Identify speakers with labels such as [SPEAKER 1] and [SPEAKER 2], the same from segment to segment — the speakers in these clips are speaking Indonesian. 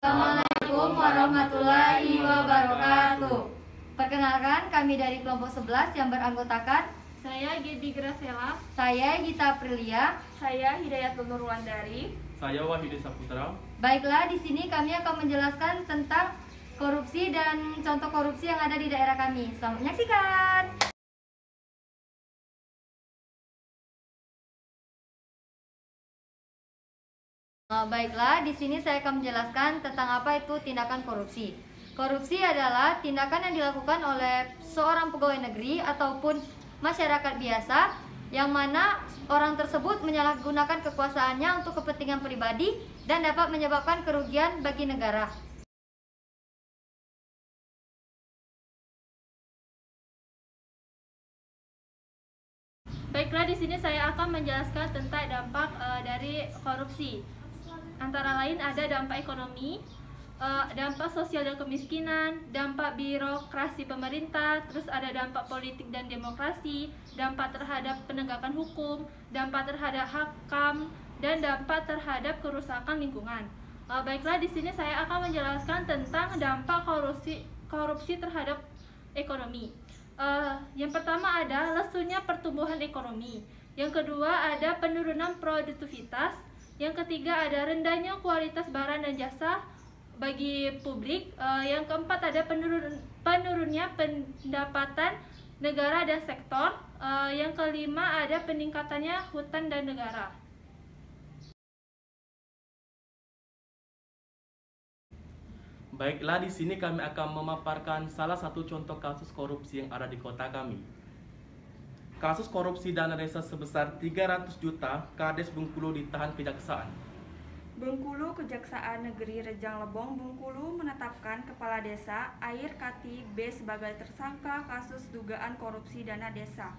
[SPEAKER 1] Assalamualaikum warahmatullahi wabarakatuh. Perkenalkan, kami dari kelompok 11 yang beranggotakan
[SPEAKER 2] saya Gedi Gracela,
[SPEAKER 1] saya Gita Aprilia,
[SPEAKER 2] saya Hidayatul Nurwandari,
[SPEAKER 3] saya Wahidi Saputra.
[SPEAKER 1] Baiklah, di sini kami akan menjelaskan tentang korupsi dan contoh korupsi yang ada di daerah kami. Selamat menyaksikan. Baiklah, di sini saya akan menjelaskan tentang apa itu tindakan korupsi. Korupsi adalah tindakan yang dilakukan oleh seorang pegawai negeri ataupun masyarakat biasa yang mana orang tersebut menyalahgunakan kekuasaannya untuk kepentingan pribadi dan dapat menyebabkan kerugian bagi negara.
[SPEAKER 2] Baiklah, di sini saya akan menjelaskan tentang dampak dari korupsi. Antara lain ada dampak ekonomi, dampak sosial dan kemiskinan, dampak birokrasi pemerintah, terus ada dampak politik dan demokrasi, dampak terhadap penegakan hukum, dampak terhadap HAM, dan dampak terhadap kerusakan lingkungan. Baiklah, di sini saya akan menjelaskan tentang dampak korupsi terhadap ekonomi. Yang pertama ada lesunya pertumbuhan ekonomi. Yang kedua ada penurunan produktivitas. Yang ketiga ada rendahnya kualitas barang dan jasa bagi publik. Yang keempat ada penurunnya pendapatan negara dan sektor. Yang kelima ada peningkatannya hutan dan negara.
[SPEAKER 3] Baiklah, di sini kami akan memaparkan salah satu contoh kasus korupsi yang ada di kota kami. Kasus korupsi dana desa sebesar 300 juta, Kades Bengkulu ditahan Kejaksaan.
[SPEAKER 4] Bengkulu Kejaksaan Negeri Rejang Lebong Bengkulu menetapkan Kepala Desa Air Kati B sebagai tersangka kasus dugaan korupsi dana desa.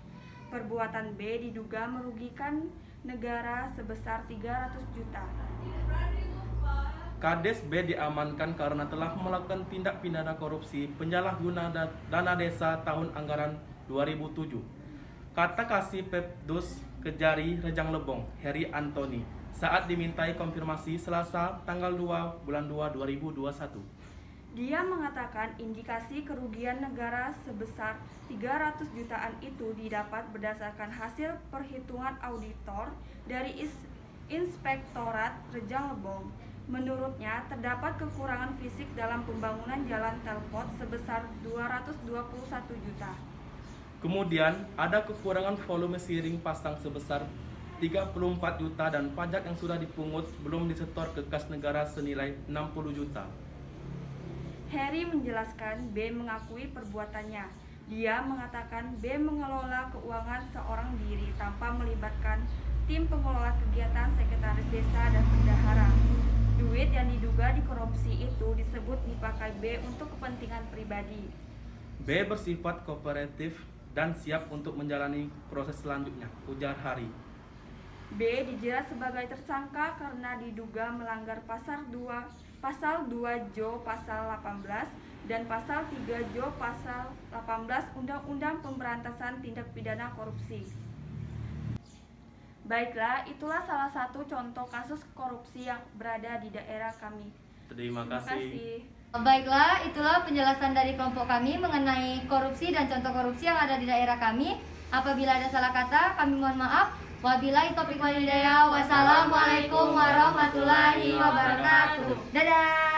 [SPEAKER 4] Perbuatan B diduga merugikan negara sebesar 300 juta.
[SPEAKER 3] Kades B diamankan karena telah melakukan tindak pidana korupsi penyalahguna dana desa tahun anggaran 2007. Kata Kasih Pepdus Kejari Rejang Lebong, Heri Antoni, saat dimintai konfirmasi Selasa tanggal 2 bulan 2 2021.
[SPEAKER 4] Dia mengatakan indikasi kerugian negara sebesar 300 jutaan itu didapat berdasarkan hasil perhitungan auditor dari Inspektorat Rejang Lebong. Menurutnya, terdapat kekurangan fisik dalam pembangunan jalan Telpot sebesar 221 juta.
[SPEAKER 3] Kemudian, ada kekurangan volume siring pasang sebesar 34 juta dan pajak yang sudah dipungut belum disetor ke kas negara senilai 60 juta.
[SPEAKER 4] Heri menjelaskan B mengakui perbuatannya. Dia mengatakan B mengelola keuangan seorang diri tanpa melibatkan tim pengelola kegiatan sekretaris desa dan bendahara. Duit yang diduga dikorupsi itu disebut dipakai B untuk kepentingan pribadi.
[SPEAKER 3] B bersifat kooperatif dan siap untuk menjalani proses selanjutnya, ujar Hari.
[SPEAKER 4] B dijerat sebagai tersangka karena diduga melanggar pasal 2 Jo pasal 18 dan pasal 3 Jo pasal 18 Undang-Undang Pemberantasan Tindak Pidana Korupsi. Baiklah, itulah salah satu contoh kasus korupsi yang berada di daerah kami.
[SPEAKER 3] Terima kasih.
[SPEAKER 1] Baiklah, itulah penjelasan dari kelompok kami mengenai korupsi dan contoh korupsi yang ada di daerah kami. Apabila ada salah kata, kami mohon maaf. Wabillahi taufiq wal hidayah. Wassalamualaikum warahmatullahi wabarakatuh. Dadah.